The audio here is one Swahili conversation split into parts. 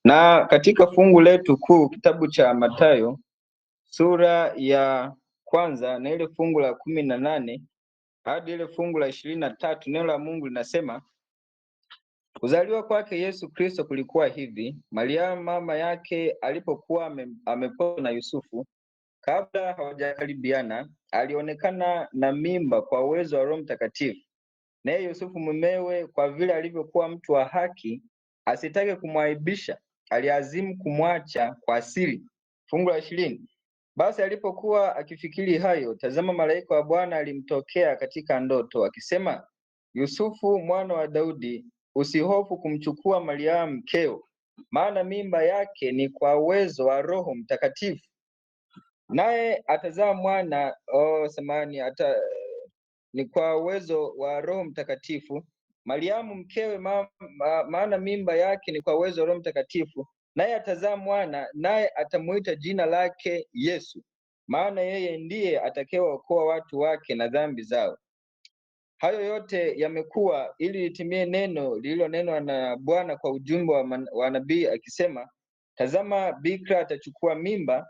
Na katika fungu letu kuu kitabu cha Mathayo sura ya kwanza na ile fungu la 18 hadi ile fungu la 23, neno la Mungu linasema, kuzaliwa kwake Yesu Kristo kulikuwa hivi: Mariamu mama yake alipokuwa amepoa na Yusufu, kabla hawajakaribiana, alionekana na mimba kwa uwezo wa Roho Mtakatifu. Naye Yusufu mumewe, kwa vile alivyokuwa mtu wa haki, asitake kumwaibisha, aliazimu kumwacha kwa siri. Fungu la 20, basi alipokuwa akifikiri hayo, tazama, malaika wa Bwana alimtokea katika ndoto akisema, Yusufu mwana wa Daudi, usihofu kumchukua Mariamu mkeo, maana mimba yake ni kwa uwezo wa Roho Mtakatifu, naye atazaa mwana ni kwa uwezo wa Roho Mtakatifu. Mariamu mkewe maana mimba yake ni kwa uwezo wa Roho Mtakatifu, naye atazaa mwana, naye atamuita jina lake Yesu, maana yeye ndiye atakayewaokoa watu wake na dhambi zao. Hayo yote yamekuwa ili litimie neno lililonenwa na Bwana kwa ujumbe wa nabii akisema, tazama, bikira atachukua mimba,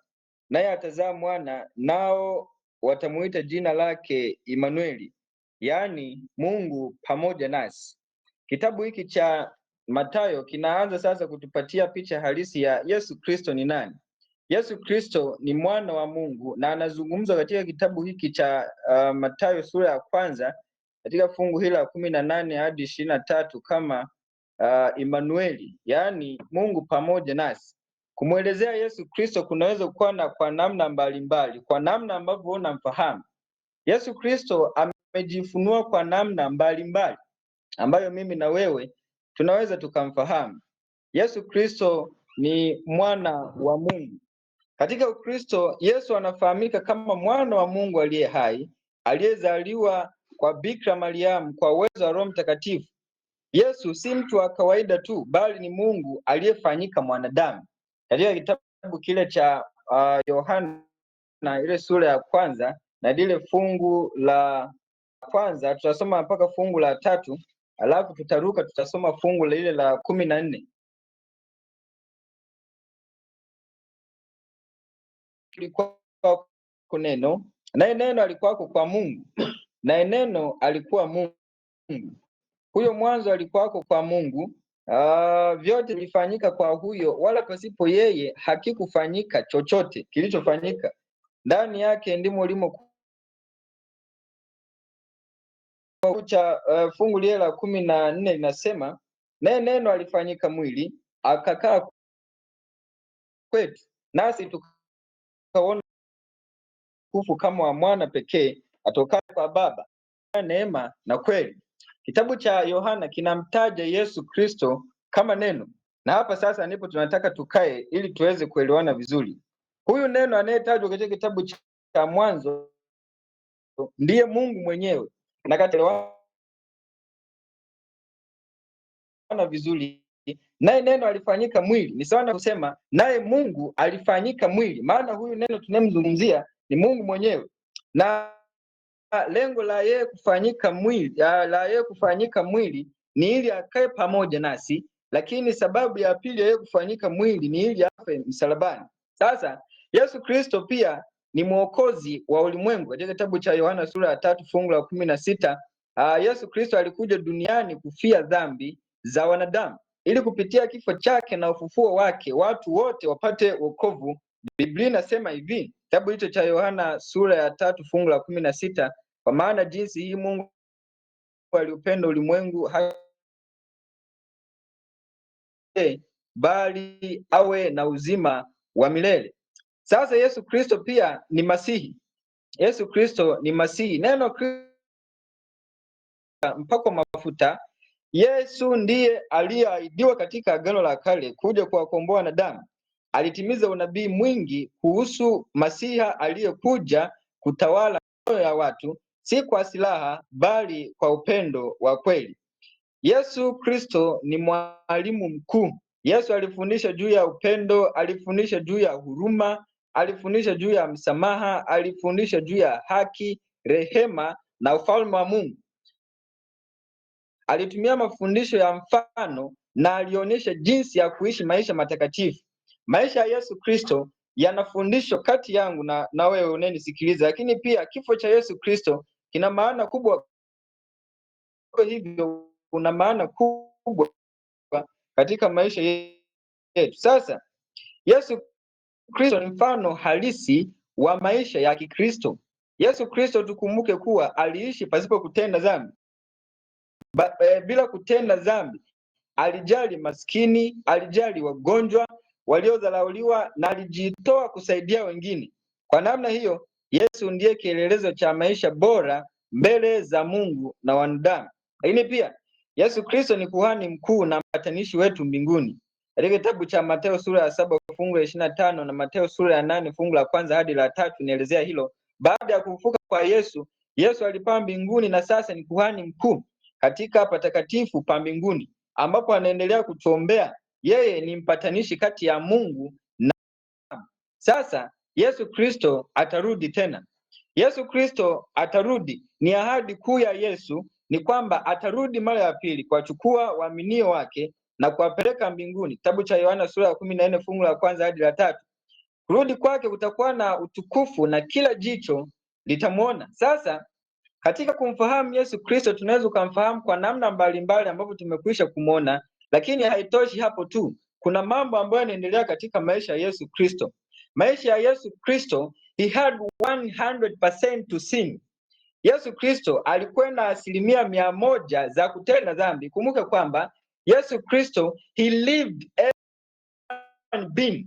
naye atazaa mwana, nao watamuita jina lake Imanueli, yaani Mungu pamoja nasi. Kitabu hiki cha Mathayo kinaanza sasa kutupatia picha halisi ya Yesu Kristo ni nani. Yesu Kristo ni mwana wa Mungu, na anazungumzwa katika kitabu hiki cha Mathayo sura ya kwanza katika fungu hili la 18 hadi 23 kama Imanueli, yaani Mungu pamoja nasi. Kumwelezea Yesu Kristo kunaweza kuwa kwa namna mbalimbali, kwa namna ambavyo unamfahamu. Yesu Kristo amejifunua kwa namna mbalimbali ambayo mimi na wewe tunaweza tukamfahamu. Yesu Kristo ni mwana wa Mungu. Katika Ukristo, Yesu anafahamika kama mwana wa Mungu aliye hai, aliyezaliwa kwa Bikira Mariamu kwa uwezo wa Roho Mtakatifu. Yesu si mtu wa kawaida tu, bali ni Mungu aliyefanyika mwanadamu. Katika kitabu kile cha Yohana ile sura ya kwanza na lile fungu la kwanza tutasoma mpaka fungu la 3, alafu tutaruka tutasoma fungu lile la 14. Kulikuwa neno, naye neno alikuwako kwa Mungu, naye neno alikuwa Mungu. Huyo mwanzo alikuwako kwa Mungu. Vyote vilifanyika kwa huyo, wala pasipo yeye hakikufanyika chochote kilichofanyika. Ndani yake ndimo ulimo cha fungu lile la 14 linasema, naye neno alifanyika mwili akakaa kwetu, nasi tukaona utukufu kama wa mwana pekee atokaye kwa Baba, neema na kweli. Kitabu cha Yohana kinamtaja Yesu Kristo kama neno, na hapa sasa ndipo tunataka tukae ili tuweze kuelewana vizuri. Huyu neno anayetajwa katika kitabu cha Mwanzo ndiye Mungu mwenyewe, na katika vizuri, naye neno alifanyika mwili ni sawa na kusema naye Mungu alifanyika mwili, maana huyu neno tunayemzungumzia ni Mungu mwenyewe, na lengo la yeye kufanyika mwili ni ili akae pamoja nasi, lakini sababu ya pili ya yeye kufanyika mwili ni ili afe msalabani. Sasa Yesu Kristo pia ni mwokozi wa ulimwengu. Katika kitabu cha Yohana sura ya 3 fungu la 16, Yesu Kristo alikuja duniani kufia dhambi za wanadamu ili kupitia kifo chake na ufufuo wake watu wote wapate wokovu. Biblia inasema hivi, kitabu hicho cha Yohana sura ya 3 fungu la 16, kwa maana jinsi hii Mungu aliupenda ulimwengu bali awe na uzima wa milele. Sasa Yesu Kristo pia ni Masihi. Yesu Kristo ni Masihi. Neno Kristo mpako mafuta. Yesu ndiye aliyeahidiwa katika Agano la Kale kuja kuwakomboa wanadamu. Alitimiza unabii mwingi kuhusu Masiha aliyekuja kutawala mioyo ya watu, si kwa silaha bali kwa upendo wa kweli. Yesu Kristo ni mwalimu mkuu. Yesu alifundisha juu ya upendo, alifundisha juu ya huruma, alifundisha juu ya msamaha, alifundisha juu ya haki, rehema na ufalme wa Mungu. Alitumia mafundisho ya mfano na alionyesha jinsi ya kuishi maisha matakatifu. Maisha ya Yesu Kristo yana fundisho kati yangu na wewe unayenisikiliza, lakini pia kifo cha Yesu Kristo kina maana kubwa, hivyo kuna maana kubwa katika maisha yetu. Sasa Yesu Kristo ni mfano halisi wa maisha ya Kikristo. Yesu Kristo tukumbuke kuwa aliishi pasipo kutenda dhambi. Bila kutenda dhambi, alijali maskini, alijali wagonjwa, waliodharauliwa na alijitoa kusaidia wengine. Kwa namna hiyo, Yesu ndiye kielelezo cha maisha bora mbele za Mungu na wanadamu. Lakini pia Yesu Kristo ni kuhani mkuu na mpatanishi wetu mbinguni. Katika kitabu cha Mateo sura ya 7 fungu la 25 na Mateo sura ya 8 fungu la 1 hadi la 3 inaelezea hilo. Baada ya kufufuka kwa Yesu, Yesu alipaa mbinguni na sasa ni kuhani mkuu katika patakatifu pa mbinguni, ambapo anaendelea kutuombea. Yeye ni mpatanishi kati ya Mungu na sasa Yesu Kristo atarudi tena. Yesu Kristo atarudi. Ni ahadi kuu ya Yesu ni kwamba atarudi mara ya pili kuwachukua waaminio wake na kuwapeleka mbinguni. Kitabu cha Yohana sura ya 14 fungu la 1 hadi la 3. Kurudi kwake kutakuwa na utukufu na kila jicho litamwona. Sasa katika kumfahamu Yesu Kristo tunaweza kumfahamu kwa namna mbalimbali ambavyo tumekwisha kumwona, lakini haitoshi hapo tu. Kuna mambo ambayo yanaendelea katika maisha ya Yesu Kristo. Maisha ya Yesu Kristo, he had 100% to sin. Yesu Kristo alikwenda 100% za kutenda dhambi. Kumbuka kwamba Yesu Kristo, he lived as a being.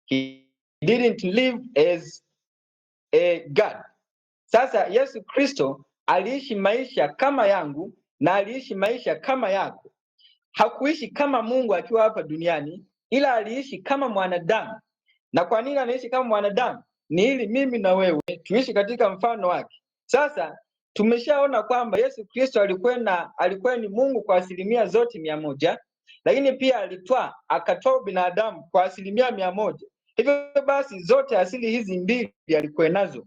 He didn't live as a God. Sasa Yesu Kristo aliishi maisha kama yangu na aliishi maisha kama yako. Hakuishi kama Mungu akiwa hapa duniani, ila aliishi kama mwanadamu. Na kwa nini anaishi kama mwanadamu? Ni ili mimi na wewe tuishi katika mfano wake. Sasa tumeshaona kwamba Yesu Kristo alikuwa ni Mungu kwa 100%, lakini pia akatoa binadamu kwa 100%. Hivyo basi zote asili hizi mbili alikuwa nazo.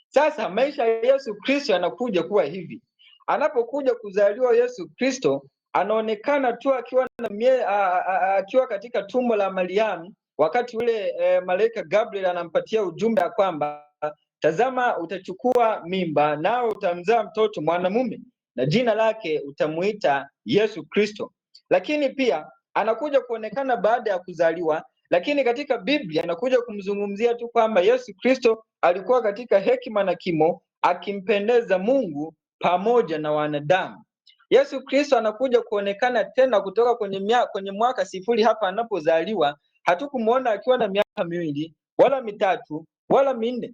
Sasa maisha ya Yesu Kristo yanakuja kuwa hivi. Anapokuja kuzaliwa Yesu Kristo, anaonekana tu akiwa katika tumbo la Mariamu, wakati ule malaika Gabriel anampatia ujumbe ya kwamba tazama, utachukua mimba nao utamzaa mtoto mwanamume na jina lake utamuita Yesu Kristo. Lakini pia anakuja kuonekana baada ya kuzaliwa, lakini katika Biblia anakuja kumzungumzia tu kwamba Yesu Kristo alikuwa katika hekima na kimo, akimpendeza Mungu pamoja na wanadamu. Yesu Kristo anakuja kuonekana tena kutoka kwenye mwaka 0 hapa anapozaliwa. Hatukumuona akiwa na miaka 2 wala 3 wala 4,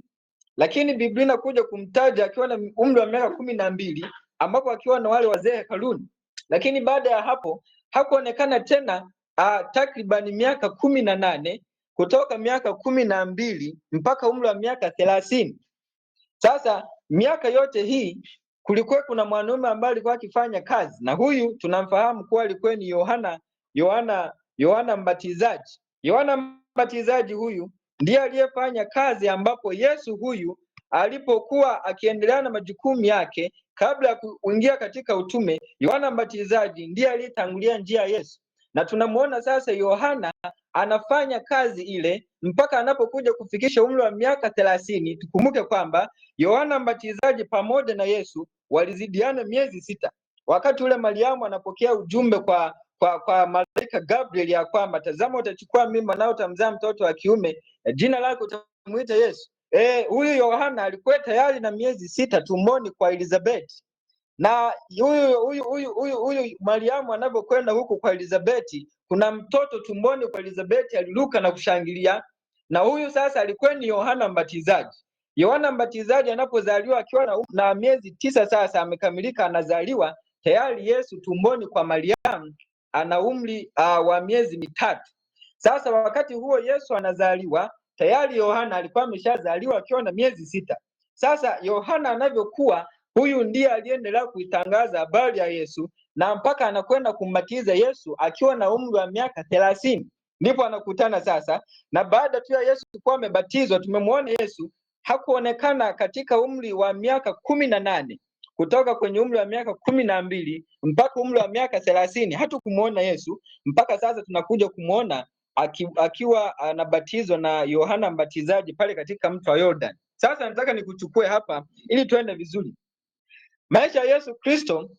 lakini Biblia inakuja kumtaja akiwa na umri wa miaka 12, ambapo akiwa na wale wazee hekaluni. Lakini baada ya hapo hakuonekana tena takribani miaka 18, kutoka miaka 12 mpaka umri wa miaka 30. Sasa miaka yote hii kulikuwa kuna mwanaume ambaye alikuwa akifanya kazi, na huyu tunamfahamu kuwa alikuwa ni Yohana Mbatizaji. Yohana Mbatizaji huyu ndiye aliyefanya kazi ambapo Yesu huyu alipokuwa akiendelea na majukumu yake kabla ya kuingia katika utume. Yohana Mbatizaji ndiye aliyetangulia njia ya Yesu, na tunamuona sasa Yohana anafanya kazi ile mpaka anapokuja kufikisha umri wa miaka 30. Tukumbuke kwamba Yohana Mbatizaji pamoja na Yesu walizidiana miezi 6. Wakati ule Mariamu anapokea ujumbe kwa malaika Gabriel ya kwamba tazama, utachukua mimba nao utamzaa mtoto wa kiume, jina lake utamuita Yesu. Huyu Yohana alikuwa tayari na miezi 6 tumboni kwa Elizabeth. Na huyu Mariamu anapokwenda huku kwa Elizabeth, kuna mtoto tumboni kwa Elizabeth, aliruka na kushangilia. Na huyu sasa alikuwa ni Yohana Mbatizaji. Yohana Mbatizaji anapozaliwa akiwa na miezi 9 sasa amekamilika, anazaliwa tayari Yesu tumboni kwa Mariamu ana umri wa miezi 3. Sasa wakati huo Yesu anazaliwa, tayari Yohana alikuwa ameshazaliwa akiwa na miezi 6. Sasa Yohana anavyokuwa, huyu ndiye aliendelea kuitangaza habari ya Yesu, na mpaka anakwenda kumbatiza Yesu akiwa na umri wa miaka 30. Ndipo anakutana sasa, na baada tu ya Yesu kuwa amebatizwa, tumemwona Yesu hakuonekana katika umri wa miaka 18. kutoka kwenye umri wa miaka 12 mpaka umri wa miaka 30 hatukumuona Yesu, mpaka sasa tunakuja kumuona akiwa anabatizwa na Yohana Mbatizaji pale katika mto wa Yordan. Sasa nataka nikuchukue hapa ili tuende vizuri. Maisha ya Yesu Kristo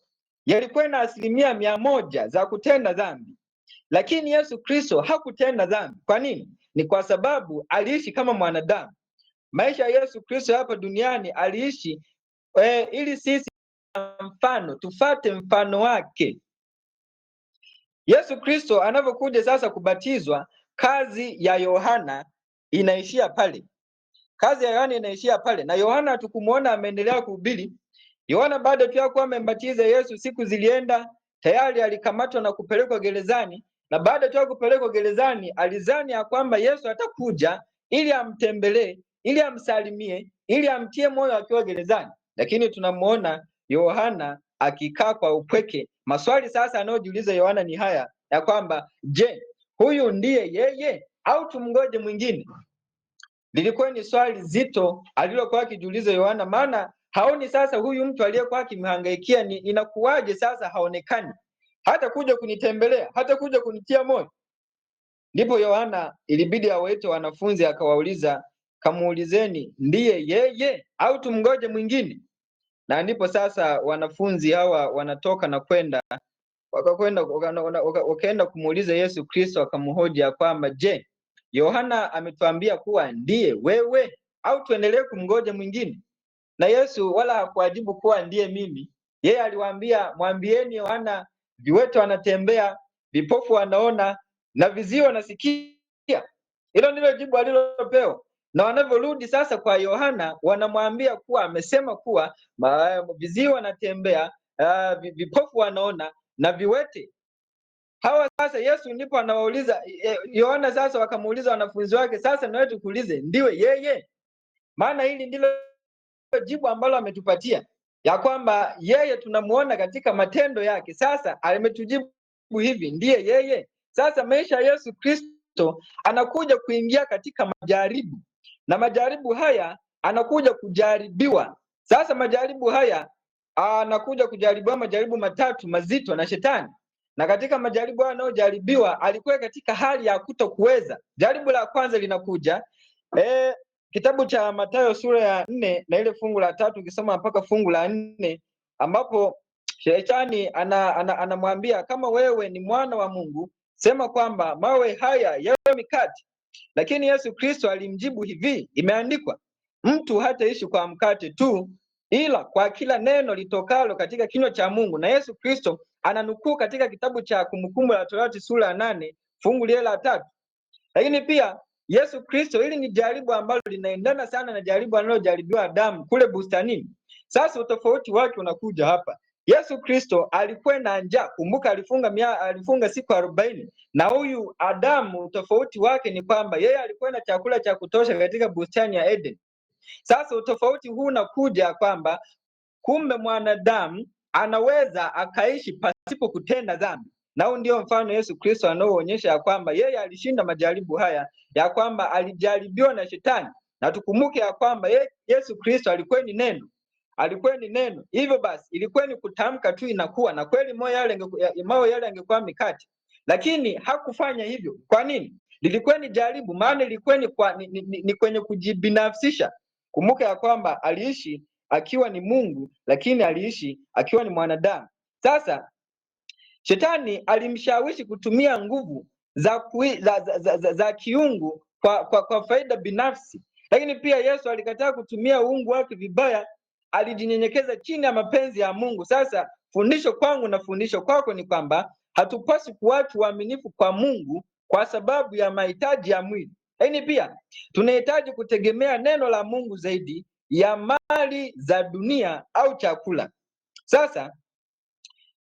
yalikuwa na 100% za kutenda dhambi, lakini Yesu Kristo hakutenda dhambi. Kwa nini? Ni kwa sababu aliishi kama mwanadamu. Maisha ya Yesu Kristo hapa duniani aliishi ili sisi mfano tufate mfano wake. Yesu Kristo anapokuja sasa kubatizwa, kazi ya Yohana inaishia pale. Kazi ya Yohana inaishia pale, na Yohana hatukumuona ameendelea kuhubiri. Yohana baada tu ya kuwa amembatiza Yesu, siku zilienda, tayari alikamatwa na kupelekwa gerezani, na baada tu ya kupelekwa gerezani alizani ya kwamba Yesu atakuja ili amtembelee, ili amsalimie, ili amtie moyo akiwa gerezani. Lakini tunamuona Yohana akikaa kwa upweke. Maswali sasa anayojiuliza Yohana ni haya ya kwamba, je, huyu ndiye yeye au tumngoje mwingine? Lilikuwa ni swali zito alilokuwa akijiuliza Yohana, maana haoni sasa huyu mtu aliyekuwa akimhangaikia ni inakuwaje sasa haonekani, hata kuja kunitembelea, hata kuja kunitia moyo. Ndipo Yohana ilibidi awaite wanafunzi akawauliza, kamuulizeni, ndiye yeye au tumngoje mwingine? Na ndipo sasa wanafunzi hawa wanatoka na wakaenda kumuuliza Yesu Kristo, akamhoji ya kwamba, je, Yohana ametuambia kuwa ndiye wewe au tuendelee kumngoja mwingine? Na Yesu wala hakuajibu kuwa ndiye mimi. Yeye aliwaambia, mwambieni Yohana, viwete wanatembea, vipofu wanaona, na viziwi wanasikia. Hilo ndilo jibu alilopewa. Na wanavyorudi sasa kwa Yohana, wanamwambia kuwa amesema kuwa viziwi wanatembea, vipofu wanaona na viwete. Hawa sasa Yesu ndipo anawauliza Yohana, sasa wakamuuliza wanafunzi wake, sasa na wewe tukuulize, ndiwe yeye? Maana hili ndilo jibu ambalo ametupatia, ya kwamba yeye tunamuona katika matendo yake. Sasa ametujibu hivi, ndiye yeye. Sasa maisha ya Yesu Kristo anakuja kuingia katika majaribu, na majaribu haya anakuja kujaribiwa. Sasa majaribu haya anakuja kujaribiwa majaribu matatu mazito na Shetani, na katika majaribu haya anayojaribiwa alikuwa katika hali ya kutokuweza. Jaribu la kwanza linakuja kitabu cha Mathayo sura ya 4 na ile fungu la 3 ukisoma mpaka fungu la 4, ambapo Shetani anamwambia, kama wewe ni mwana wa Mungu, sema kwamba mawe haya yawe mikate. Lakini Yesu Kristo alimjibu hivi, imeandikwa, mtu hataishi kwa mkate tu, ila kwa kila neno litokalo katika kinywa cha Mungu. Na Yesu Kristo ananukuu katika kitabu cha Kumbukumbu la Torati sura ya 8 fungu lile la 3. Lakini pia Yesu Kristo, hili ni jaribu ambalo linaendana sana na jaribu analojaribiwa Adamu kule bustanini. Sasa utofauti wake unakuja hapa. Yesu Kristo alikuwa na njaa. Kumbuka alifunga siku 40. Na huyu Adamu utofauti wake ni kwamba yeye alikuwa na chakula cha kutosha katika bustani ya Eden. Sasa utofauti huu unakuja kwamba kumbe mwanadamu anaweza akaishi pasipo kutenda dhambi. Na huu ndio mfano Yesu Kristo anaoonyesha ya kwamba yeye alishinda majaribu haya, ya kwamba alijaribiwa na Shetani. Na tukumbuke ya kwamba Yesu Kristo alikuwa ni neno. Hivyo basi ilikuwa ni kutamka tu inakuwa, na kweli mawe yale yangekuwa mikate. Lakini hakufanya hivyo. Kwa nini? Lilikuwa ni jaribu, maana ilikuwa ni kwenye kujibinafsisha. Kumbuka ya kwamba aliishi akiwa ni Mungu, lakini aliishi akiwa ni mwanadamu. Sasa Shetani alimshawishi kutumia nguvu za kiungu kwa faida binafsi. Lakini pia Yesu alikataa kutumia uungu wake vibaya, alijinyenyekeza chini ya mapenzi ya Mungu. Sasa fundisho kwangu na fundisho kwako ni kwamba hatupaswi kuwa waaminifu kwa Mungu kwa sababu ya mahitaji ya mwili. Lakini pia tunahitaji kutegemea neno la Mungu zaidi ya mali za dunia au chakula. Sasa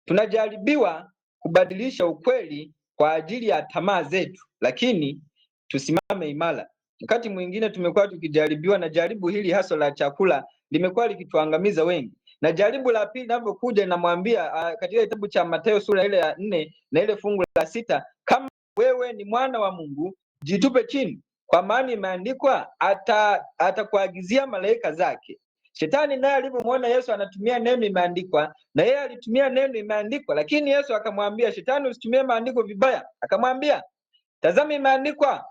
tunajaribiwa kubadilisha ukweli kwa ajili ya tamaa zetu, lakini tusimame imara. Wakati mwingine tumekuwa tukijaribiwa, na jaribu hili hasa la chakula limekuwa likituangamiza wengi. Na jaribu la pili linapokuja linamwambia katika kitabu cha Mathayo sura ile ya 4 na ile fungu la 6, kama wewe ni mwana wa Mungu, jitupe chini, kwa maana imeandikwa, atakuagizia malaika zake, Shetani naye alipomwona Yesu anatumia neno imeandikwa, na yeye alitumia neno imeandikwa, lakini Yesu akamwambia Shetani, usitumie maandiko vibaya. Akamwambia, tazama imeandikwa,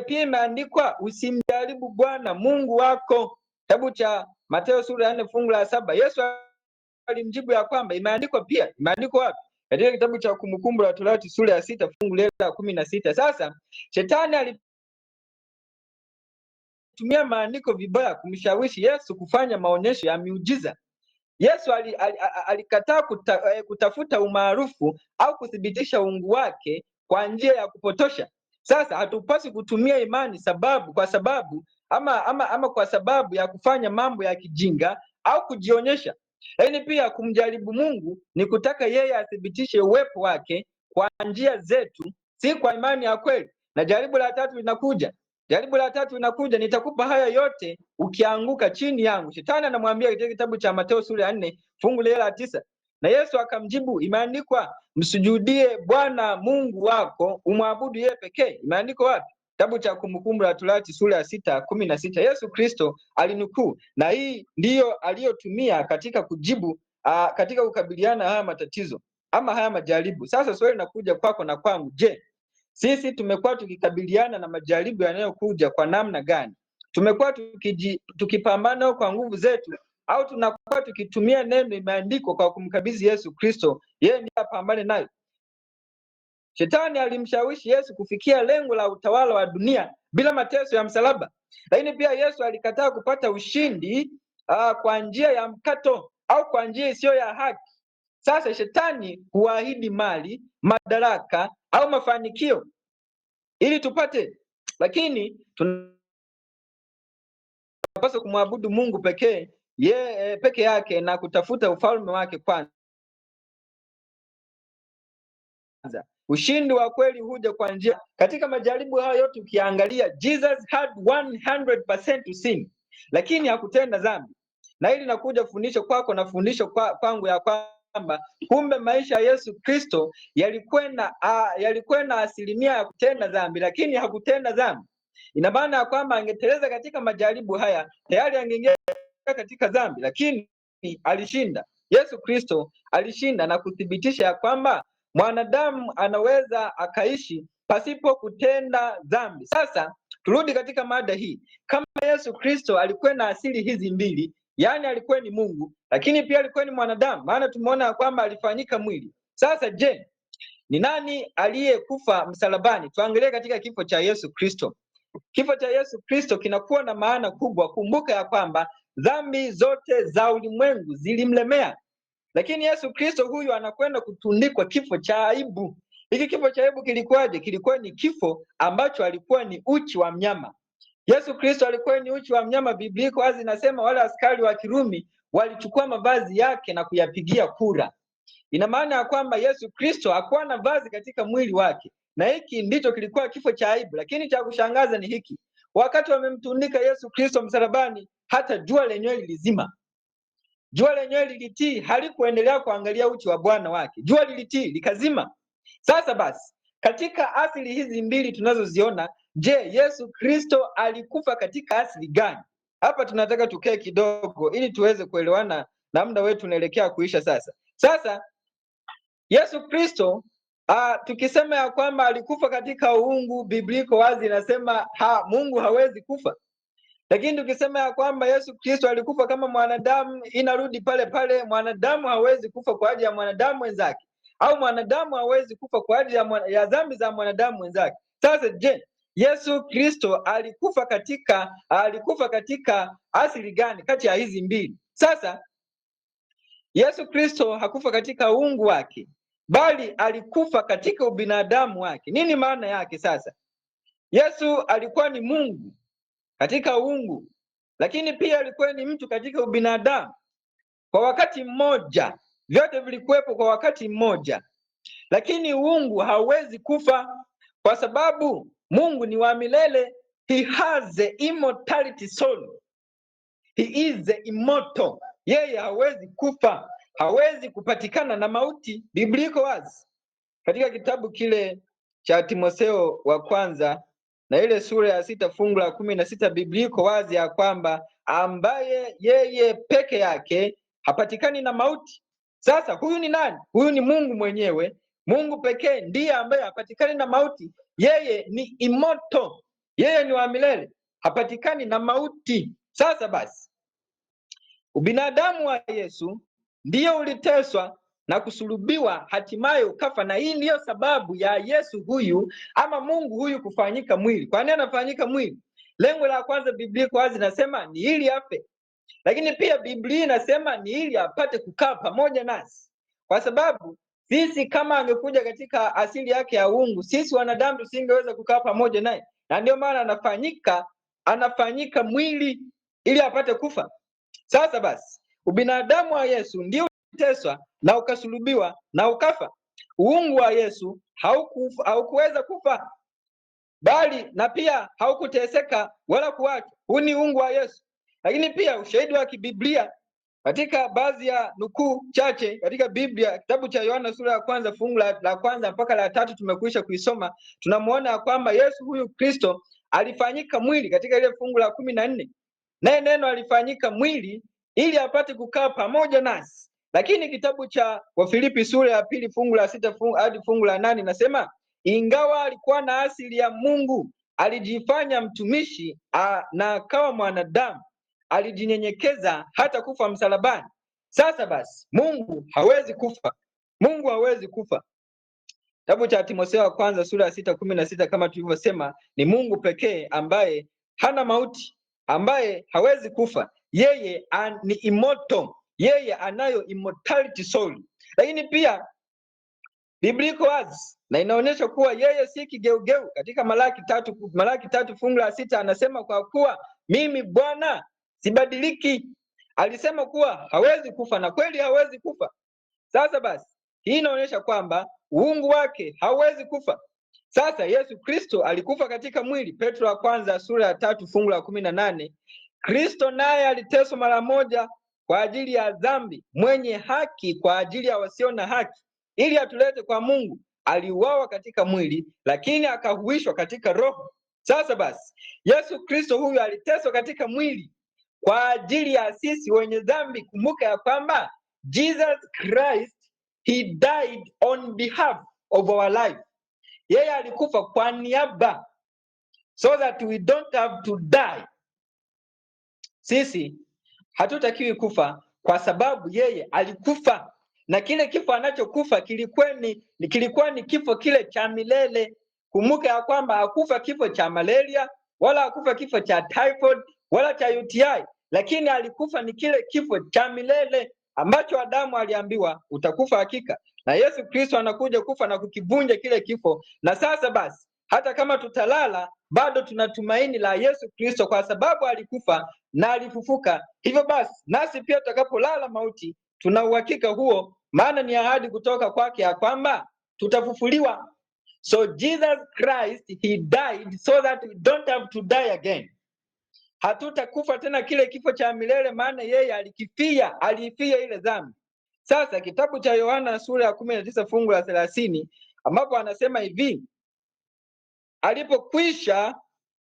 pia imeandikwa, usimjaribu Bwana Mungu wako. Kitabu cha Mathayo sura ya 4 fungu la 7. Yesu alimjibu ya kwamba imeandikwa pia. Imeandikwa wapi? Katika kitabu cha Kumbukumbu la Torati sura ya 6 fungu la 16. Sasa Shetani alitumia maandiko vibaya kumshawishi Yesu kufanya maonyesho ya miujiza. Yesu alikataa kutafuta umaarufu au kuthibitisha uungu wake kwa njia ya kupotosha. Sasa hatupaswi kutumia imani kwa sababu ya kufanya mambo ya kijinga au kujionyesha. Lakini pia kumjaribu Mungu ni kutaka yeye athibitishe uwepo wake kwa njia zetu, si kwa imani ya kweli. Na jaribu la tatu linakuja, nitakupa haya yote ukianguka chini yangu. Shetani anamwambia katika kitabu cha Mathayo sura ya 4 fungu la 9. Na Yesu akamjibu, imeandikwa, msujudie Bwana Mungu wako, umwabudu yeye pekee. Imeandikwa wapi? Kitabu cha Kumbukumbu la Torati sura ya 6:16. Yesu Kristo alinukuu, na hii ndiyo aliyotumia katika kujibu katika kukabiliana haya matatizo ama haya majaribu. Sasa swali linakuja kwako na kwangu, je, sisi tumekuwa tukikabiliana na majaribu yanayokuja kwa namna gani? Tumekuwa tukipambana kwa nguvu zetu, au tunakuwa tukitumia neno imeandikwa kwa kumkabidhi Yesu Kristo, yeye ndiye apambane nayo? Shetani alimshawishi Yesu kufikia lengo la utawala wa dunia bila mateso ya msalaba. Lakini pia Yesu alikataa kupata ushindi kwa njia ya mkato au kwa njia isiyo ya haki. Sasa Shetani huahidi mali, madaraka au mafanikio ili tupate, lakini tunapaswa kumwabudu Mungu pekee peke yake na kutafuta ufalme wake kwanza. Ushindi wa kweli huja kwa njia. Katika majaribu haya yote ukiangalia, Jesus had 100% to sin, lakini hakutenda dhambi. Na hili nakuja fundisho kwako na fundisho kwangu ya kwamba kumbe maisha ya Yesu Kristo yalikuwa na asilimia ya kutenda dhambi, lakini hakutenda dhambi. Ina maana ya kwamba angeteleza katika majaribu haya, tayari angeingia katika dhambi, lakini alishinda. Yesu Kristo alishinda na kuthibitisha ya kwamba mwanadamu anaweza akaishi pasipo kutenda dhambi. Sasa turudi katika mada hii. Kama Yesu Kristo alikuwa na asili hizi mbili, yaani alikuwa ni Mungu lakini pia alikuwa ni mwanadamu, maana tumeona kwamba alifanyika mwili. Sasa je, ni nani aliyekufa msalabani? Tuangalie katika kifo cha Yesu Kristo. Kifo cha Yesu Kristo kinakuwa na maana kubwa. Kumbuka ya kwamba dhambi zote za ulimwengu zilimlemea, lakini Yesu Kristo huyu anakwenda kutundikwa kifo cha aibu. Hiki kifo cha aibu kilikuwaje? Kilikuwa ni kifo ambacho alikuwa ni uchi wa mnyama. Yesu Kristo alikuwa ni uchi wa mnyama. Biblia wazi inasema wale askari wa Kirumi walichukua mavazi yake na kuyapigia kura. Ina maana ya kwamba Yesu Kristo hakuwa na vazi katika mwili wake, na hiki ndicho kilikuwa kifo cha aibu. Lakini cha kushangaza ni hiki, wakati wamemtundika Yesu Kristo msalabani, hata jua lenyewe lilizima. Jua lenyewe lilitii, halikuendelea kuangalia uchi wa Bwana wake. Jua lilitii likazima. Sasa basi, katika asili hizi mbili tunazoziona, je, Yesu Kristo alikufa katika asili gani? Hapa tunataka tukae kidogo ili tuweze kuelewana, na muda wetu unaelekea kuisha sasa. Sasa Yesu Kristo tukisema ya kwamba alikufa katika uungu, Biblia iko wazi inasema Mungu hawezi kufa. Lakini tukisema ya kwamba Yesu Kristo alikufa kama mwanadamu, inarudi pale pale, mwanadamu hawezi kufa kwa ajili ya mwanadamu wenzake, au mwanadamu hawezi kufa kwa ajili ya dhambi za mwanadamu wenzake. Sasa je, Yesu Kristo alikufa katika asili gani kati ya hizi mbili? Sasa Yesu Kristo hakufa katika uungu wake, bali alikufa katika ubinadamu wake. Nini maana yake? Sasa Yesu alikuwa ni Mungu katika uungu, lakini pia alikuwa ni mtu katika ubinadamu kwa wakati mmoja. Vyote vilikuwepo kwa wakati mmoja, lakini uungu hauwezi kufa kwa sababu Mungu ni wa milele. He has the immortality soul. He is the immortal. Yeye hawezi kufa, hawezi kupatikana na mauti. Biblia iko wazi katika kitabu kile cha Timotheo wa kwanza na ile sura ya 6 fungu la 16, Biblia iko wazi ya kwamba ambaye yeye peke yake hapatikani na mauti. Sasa huyu ni nani? Huyu ni Mungu mwenyewe. Mungu pekee ndiye ambaye hapatikani na mauti. Yeye ni immortal, yeye ni wa milele, hapatikani na mauti. Sasa basi, ubinadamu wa Yesu ndio uliteswa na kusulubiwa, hatimaye ukafa, na hii ndiyo sababu ya Yesu huyu ama Mungu huyu kufanyika mwili. Kwa nini anafanyika mwili? Lengo la kwanza, Biblia iko wazi inasema ni ili afe, lakini pia Biblia inasema ni ili apate kukaa pamoja nasi, kwa sababu sisi kama angekuja katika asili yake ya uungu, sisi wanadamu tusingeweza kukaa pamoja naye, na ndio maana anafanyika mwili ili apate kufa. Sasa basi, ubinadamu wa Yesu ndio uliteswa na ukasulubiwa na ukafa. Uungu wa Yesu haukuweza kufa, bali na pia haukuteseka wala kuachwa. Huu ni uungu wa Yesu. Lakini pia ushahidi wa kibiblia katika baadhi ya nukuu chache katika Biblia, kitabu cha Yohana sura ya kwanza fungu la kwanza mpaka la 3 tumekwisha kuisoma, tunamuona kwamba Yesu huyu Kristo alifanyika mwili katika ile fungu la 14. Naye neno alifanyika mwili ili apate kukaa pamoja nasi. Lakini kitabu cha Wafilipi sura ya 2 fungu la 6 hadi fungu la 8 nasema, ingawa alikuwa na asili ya Mungu, alijifanya mtumishi na akawa mwanadamu, alijinyenyekeza hata kufa msalabani. Sasa basi, Mungu hawezi kufa. Mungu hawezi kufa. Kitabu cha Timotheo wa kwanza sura ya 6:16 kama tulivyosema, ni Mungu pekee ambaye hana mauti, ambaye hawezi kufa. Yeye ni immortal, yeye anayo immortality soul. Lakini pia Biblia iko wazi na inaonyesha kuwa yeye si kigeugeu. Katika Malaki 3 fungu la 6 anasema, kwa kuwa mimi Bwana sibadiliki. Alisema kuwa hawezi kufa, na kweli hawezi kufa. Sasa basi, hii inaonyesha kwamba uungu wake hauwezi kufa. Sasa Yesu Kristo alikufa katika mwili. Petro wa kwanza sura ya 3 fungu la 18, Kristo naye aliteswa mara moja kwa ajili ya dhambi, mwenye haki kwa ajili ya wasio na haki, ili atulete kwa Mungu. Aliuawa katika mwili, lakini akahuishwa katika roho. Sasa basi, Yesu Kristo huyu aliteswa katika mwili kwa ajili ya sisi wenye dhambi. Kumbuka ya kwamba Jesus Christ, he died on behalf of our life. Yeye alikufa kwa niaba, so that we don't have to die. Sisi hatutakiwi kufa kwa sababu yeye alikufa, na kile kifo anachokufa kilikuwa ni kifo kile cha milele. Kumbuka ya kwamba hakufa kifo cha malaria, wala hakufa kifo cha typhoid, wala cha UTI, lakini alikufa ni kile kifo cha milele ambacho Adamu aliambiwa utakufa hakika, na Yesu Kristo anakuja kufa na kukivunja kile kifo. Na sasa basi, hata kama tutalala, bado tuna tumaini la Yesu Kristo, kwa sababu alikufa na alifufuka. Hivyo basi, nasi pia tutakapolala mauti, tuna uhakika huo, maana ni ahadi kutoka kwake ya kwamba tutafufuliwa. So Jesus Christ, he died so that we don't have to die again. Hatutakufa tena kile kifo cha milele, maana yeye aliifia ile dhambi. Sasa kitabu cha Yohana sura ya 19 fungu la 30, ambapo anasema hivi,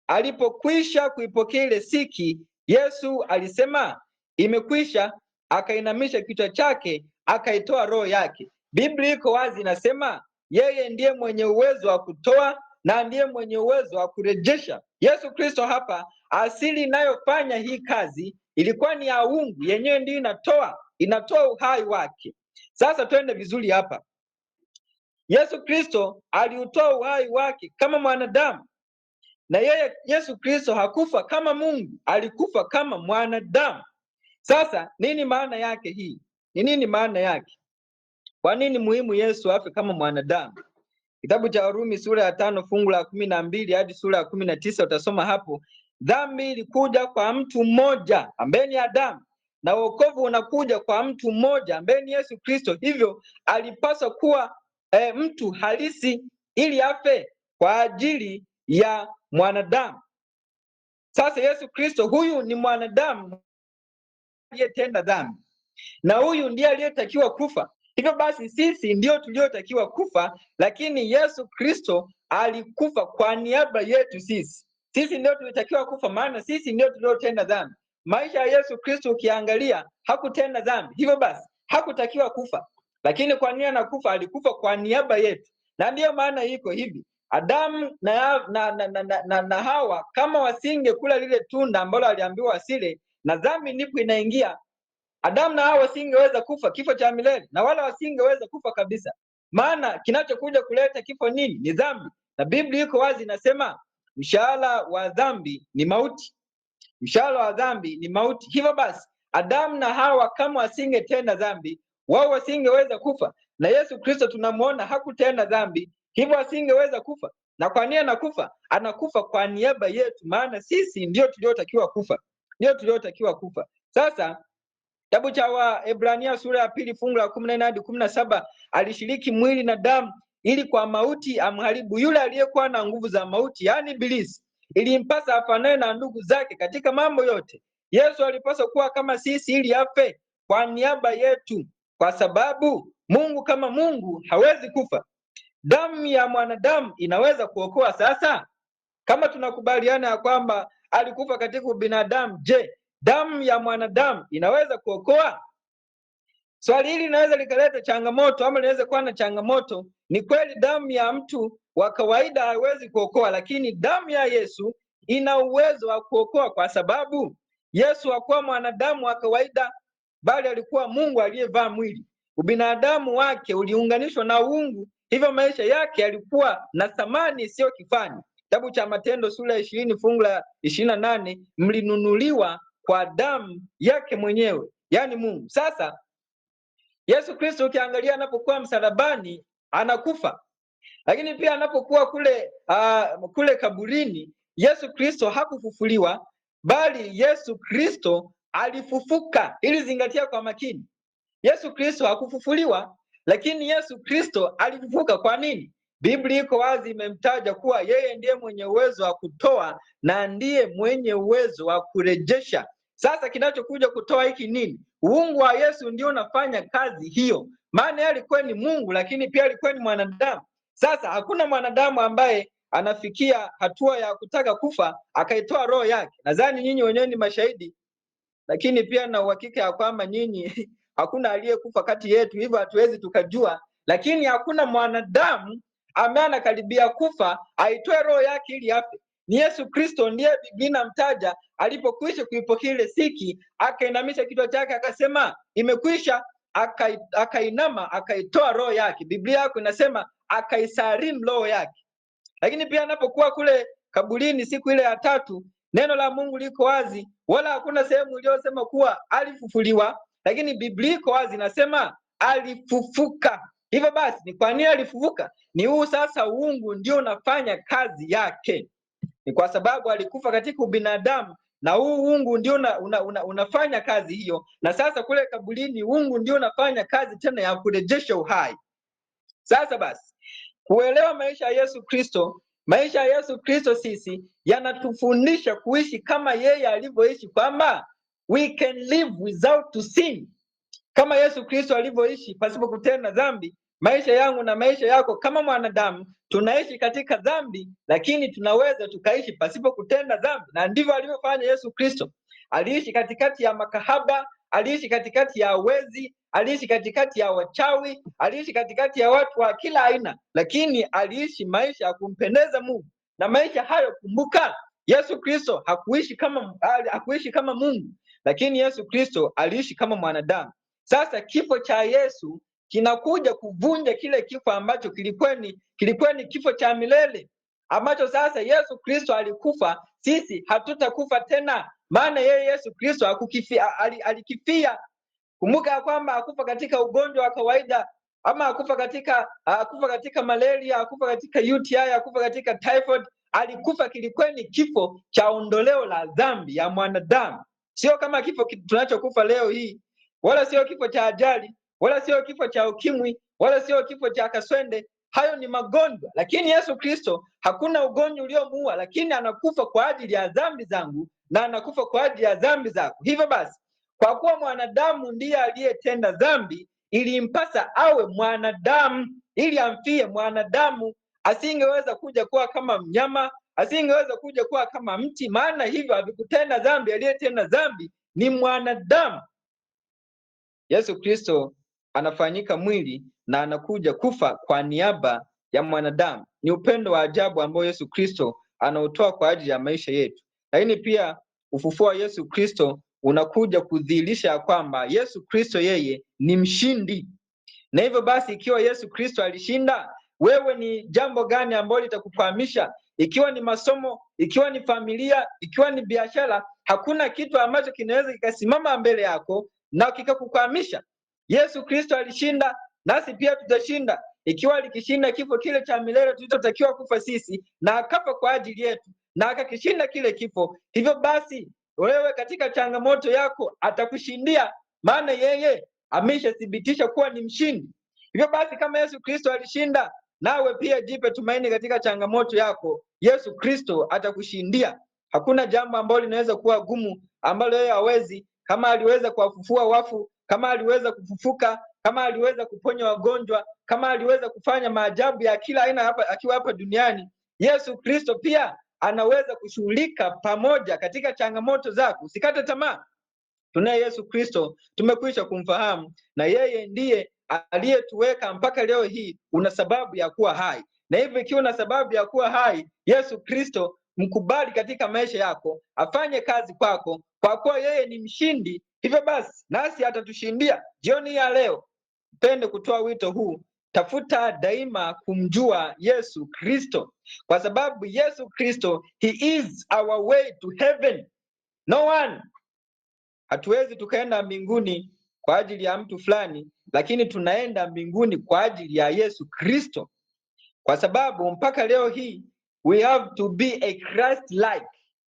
alipokwisha kuipokea ile siki, Yesu alisema imekwisha, akainamisha kichwa chake, akaitoa roho yake. Biblia iko wazi inasema yeye ndiye mwenye uwezo wa kutoa na ndiye mwenye uwezo wa kurejesha. Yesu Kristo hapa, asili inayofanya hii kazi ilikuwa ni ya uungu, yenyewe ndiyo inatoa uhai wake. Sasa twende vizuri hapa. Yesu Kristo aliutoa uhai wake kama mwanadamu, na yeye Yesu Kristo hakufa kama Mungu, alikufa kama mwanadamu. Sasa nini maana yake hii? Ni nini maana yake? Kwa nini muhimu Yesu afe kama mwanadamu? Kitabu cha Warumi sura ya 5 fungu la 12 hadi sura ya 19 utasoma hapo. Dhambi ilikuja kwa mtu mmoja ambaye ni Adamu, na wokovu unakuja kwa mtu mmoja ambaye ni Yesu Kristo. Hivyo alipaswa kuwa mtu halisi ili afe kwa ajili ya mwanadamu. Sasa Yesu Kristo huyu ni mwanadamu aliyetenda dhambi, na huyu ndiye aliyetakiwa kufa. Hivyo basi sisi ndio tuliotakiwa kufa, lakini Yesu Kristo alikufa kwa niaba yetu sisi. Sisi ndio tulitakiwa kufa, maana sisi ndio tuliotenda dhambi. Maisha ya Yesu Kristo ukiangalia, hakutenda dhambi, hivyo basi hakutakiwa kufa. Lakini kwa nini anakufa? Alikufa kwa niaba yetu, na ndiyo maana iko hivi. Adamu na Hawa kama wasingekula lile tunda ambalo aliambiwa asile, na dhambi ndipo inaingia, Adamu na Hawa wasingeweza kufa kifo cha milele, na wala wasingeweza kufa kabisa. Maana kinachokuja kuleta kifo nini? Ni dhambi. Na Biblia iko wazi inasema mshahara wa dhambi ni mauti. Mshahara wa dhambi ni mauti. Hivyo basi Adamu na Hawa kama wasingetenda dhambi, wao wasingeweza kufa. Na Yesu Kristo tunamuona hakutenda dhambi, hivyo asingeweza kufa. Na kwa nini anakufa? Anakufa kwa niaba yetu, maana sisi ndio tuliotakiwa kufa. Ndio tuliotakiwa kufa. Sasa kitabu cha Waebrania sura ya 2 fungu la 14 hadi 17, alishiriki mwili na damu ili kwa mauti amharibu yule aliyekuwa na nguvu za mauti, yaani Ibilisi. Ilimpasa afanane na ndugu zake katika mambo yote. Yesu alipaswa kuwa kama sisi ili afe kwa niaba yetu, kwa sababu Mungu kama Mungu hawezi kufa. Damu ya mwanadamu inaweza kuokoa. Sasa kama tunakubaliana ya kwamba alikufa katika ubinadamu, je, damu ya mwanadamu inaweza kuokoa? Swali hili linaweza likaleta changamoto, ama linaweza kuwa na changamoto. Ni kweli damu ya mtu wa kawaida haiwezi kuokoa, lakini damu ya Yesu ina uwezo wa kuokoa, kwa sababu Yesu hakuwa mwanadamu wa kawaida, bali alikuwa Mungu aliyevaa mwili. Ubinadamu wake uliunganishwa na uungu, hivyo maisha yake yalikuwa na thamani isiyo kifani. Kitabu cha Matendo sura ya 20 fungu la 28, mlinunuliwa kwa damu yake mwenyewe, yaani Mungu. Sasa Yesu Kristo ukiangalia anapokuwa msalabani anakufa, lakini pia anapokuwa kule kaburini, Yesu Kristo hakufufuliwa, bali Yesu Kristo alifufuka. Ili zingatia kwa makini, Yesu Kristo hakufufuliwa, lakini Yesu Kristo alifufuka. Kwa nini? Biblia iko wazi, imemtaja kuwa yeye ndiye mwenye uwezo wa kutoa na ndiye mwenye uwezo wa kurejesha. Sasa kinachokuja kutoa hiki nini? Uungu wa Yesu ndio unafanya kazi hiyo, maana yeye alikuwa ni Mungu, lakini pia alikuwa ni mwanadamu. Sasa hakuna mwanadamu ambaye anafikia hatua ya kutaka kufa akaitoa roho yake. Nadhani nyinyi wenyewe ni mashahidi, lakini pia na uhakika ya kwamba nyinyi hakuna aliyekufa kati yetu, hivyo hatuwezi tukajua, lakini hakuna mwanadamu ambaye anakaribia kufa aitoe roho yake ili afe. Ni Yesu Kristo ndiye Biblia inamtaja, alipokwisha kuipokea ile siki, akainamisha kichwa chake akasema imekwisha, akainama akaitoa roho yake. Biblia yako inasema akaisalimu roho yake. Lakini pia anapokuwa kule kaburini siku ile ya tatu, neno la Mungu liko wazi, wala hakuna sehemu iliyosema kuwa alifufuliwa, lakini Biblia iko wazi inasema alifufuka. Hivyo basi ni kwa nini alifufuka? Ni huu sasa uungu ndio unafanya kazi yake. Ni kwa sababu alikufa katika ubinadamu, na huu uungu ndio unafanya kazi hiyo, na sasa kule kaburini uungu ndio unafanya kazi tena ya kurejesha uhai. Sasa basi kuelewa maisha ya Yesu Kristo, maisha ya Yesu Kristo sisi yanatufundisha kuishi kama yeye alivyoishi, kwamba we can live without sin. Kama Yesu Kristo alivyoishi pasipo kutenda dhambi, maisha yangu na maisha yako kama mwanadamu tunaishi katika dhambi, lakini tunaweza tukaishi pasipo kutenda dhambi. Na ndivyo alivyofanya Yesu Kristo. Aliishi katikati ya makahaba, aliishi katikati ya wezi, aliishi katikati ya wachawi, aliishi katikati ya watu wa kila aina, lakini aliishi maisha ya kumpendeza Mungu. Na maisha hayo, kumbuka, Yesu Kristo hakuishi kama Mungu, lakini Yesu Kristo aliishi kama mwanadamu. Sasa kifo cha Yesu kinakuja kuvunja kile kifo ambacho kilikuwa ni kifo cha milele, ambacho sasa Yesu Kristo alikufa, sisi hatutakufa tena, maana yeye Yesu Kristo alikifia. Kumbuka ya kwamba hakufa katika ugonjwa wa kawaida, ama hakufa katika malaria, hakufa katika UTI, hakufa katika typhoid. Alikufa kilikuwa ni kifo cha ondoleo la dhambi ya mwanadamu, sio kama kifo tunachokufa leo hii, wala sio kifo cha ajali, wala sio kifo cha ukimwi, wala sio kifo cha kaswende. Hayo ni magonjwa, lakini Yesu Kristo hakuna ugonjwa uliomuua, lakini anakufa kwa ajili ya dhambi zangu na anakufa kwa ajili ya dhambi zako. Hivyo basi, kwa kuwa mwanadamu ndiye aliyetenda dhambi, ilimpasa awe mwanadamu ili amfie mwanadamu, asingeweza kuja kuwa kama mnyama, asingeweza kuja kuwa kama mti, maana hivyo havikutenda dhambi. Aliyetenda dhambi ni mwanadamu. Yesu Kristo anafanyika mwili na anakuja kufa kwa niaba ya mwanadamu. Ni upendo wa ajabu ambao Yesu Kristo anautoa kwa ajili ya maisha yetu. Lakini pia ufufuo wa Yesu Kristo unakuja kudhihirisha ya kwamba Yesu Kristo yeye ni mshindi. Na hivyo basi, ikiwa Yesu Kristo alishinda, wewe ni jambo gani ambalo litakufahamisha? Ikiwa ni masomo, ikiwa ni familia, ikiwa ni biashara, hakuna kitu ambacho kinaweza kikasimama mbele yako na kikakufahamisha. Yesu Kristo alishinda, nasi pia tutashinda. Ikiwa alikishinda kifo kile cha milele tulichotakiwa kufa sisi, na akafa kwa ajili yetu, na akakishinda kile kifo, hivyo basi wewe katika changamoto yako atakushindia, maana yeye ameshathibitisha kuwa ni mshindi. Hivyo basi kama Yesu Kristo alishinda, nawe pia jipe tumaini katika changamoto yako. Yesu Kristo atakushindia. Hakuna jambo ambalo linaweza kuwa gumu ambalo yeye hawezi. Kama aliweza kuwafufua wafu, kama aliweza kufufuka, kama aliweza kuponya wagonjwa, kama aliweza kufanya maajabu ya kila aina hapa akiwa hapa duniani, Yesu Kristo pia anaweza kushughulika pamoja katika changamoto zako. Usikate tamaa. Tunaye Yesu Kristo, tumekwisha kumfahamu, na yeye ndiye aliyetuweka mpaka leo hii una sababu ya kuwa hai. Na hivyo ikiwa una sababu ya kuwa hai, Yesu Kristo mkubali katika maisha yako, afanye kazi kwako, kwa kuwa yeye ni mshindi. Hivyo basi nasi atatushindia. Jioni ya leo pende kutoa wito huu: tafuta daima kumjua Yesu Kristo, kwa sababu Yesu Kristo, he is our way to heaven. No one. Hatuwezi tukaenda mbinguni kwa ajili ya mtu fulani, lakini tunaenda mbinguni kwa ajili ya Yesu Kristo, kwa sababu mpaka leo hii we have to be a Christ like.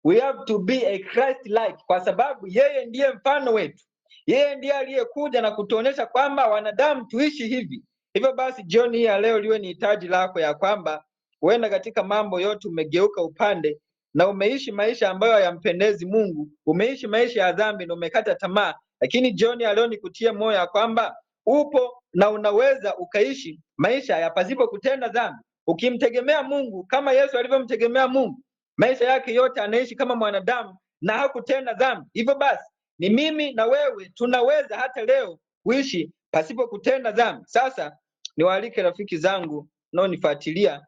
We have to be a Christ like, kwa sababu yeye ndiye mfano wetu. Yeye ndiye aliyekuja na kutuonyesha kwamba wanadamu tuishi hivi. Hivyo basi jioni hii ya leo liwe ni hitaji lako ya kwamba huenda katika mambo yote umegeuka upande na umeishi maisha ambayo hayampendezi Mungu, umeishi maisha ya dhambi na umekata tamaa, lakini jioni ya leo nikutie moyo ya kwamba upo na unaweza ukaishi maisha ya pasipo kutenda dhambi, ukimtegemea Mungu kama Yesu alivyomtegemea Mungu. Maisha yake yote anaishi kama mwanadamu na hakutenda dhambi. Hivyo basi ni mimi na wewe tunaweza hata leo kuishi pasipo kutenda dhambi. Sasa niwaalike rafiki zangu naonifuatilia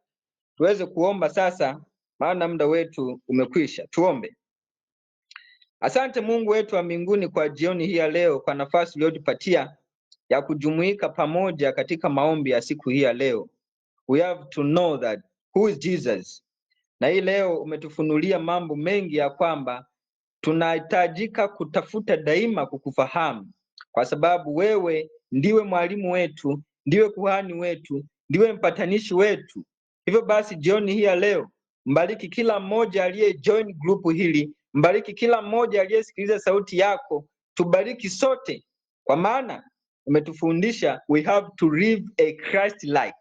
tuweze kuomba sasa, maana muda wetu umekwisha. Tuombe. Asante Mungu wetu wa mbinguni kwa jioni hii ya leo, kwa nafasi uliyotupatia ya kujumuika pamoja katika maombi ya siku hii ya leo. We have to know that who is Jesus. Na hii leo umetufunulia mambo mengi ya kwamba tunahitajika kutafuta daima kukufahamu, kwa sababu wewe ndiwe mwalimu wetu, ndiwe kuhani wetu, ndiwe mpatanishi wetu. Hivyo basi jioni hii ya leo mbariki kila mmoja aliye join group hili, mbariki kila mmoja aliyesikiliza sauti yako, tubariki sote, kwa maana umetufundisha we have to live a Christ like.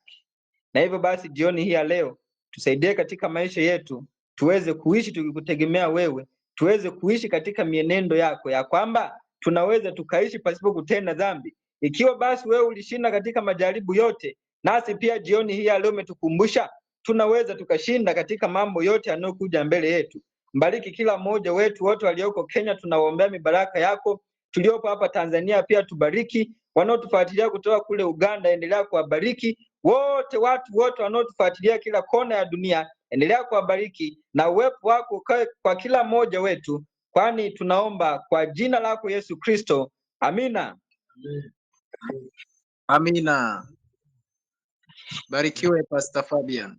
Na hivyo basi jioni hii ya leo tusaidie katika maisha yetu, tuweze kuishi tukikutegemea wewe, tuweze kuishi katika mienendo yako, ya kwamba tunaweza tukaishi pasipo kutenda dhambi. Ikiwa basi wewe ulishinda katika majaribu yote, nasi pia jioni hii ya leo umetukumbusha tunaweza tukashinda katika mambo yote yanayokuja mbele yetu. Mbariki kila mmoja wetu, wote walioko Kenya tunawaombea mibaraka yako, tuliopo hapa Tanzania pia tubariki, wanaotufuatilia kutoka kule Uganda endelea kuwabariki, wote watu wote wanaotufuatilia kila kona ya dunia endelea kuwabariki, na uwepo wako kwa kila mmoja wetu, kwani tunaomba kwa jina lako Yesu Kristo. Amina. Amina. Barikiwe Pastor Fabian.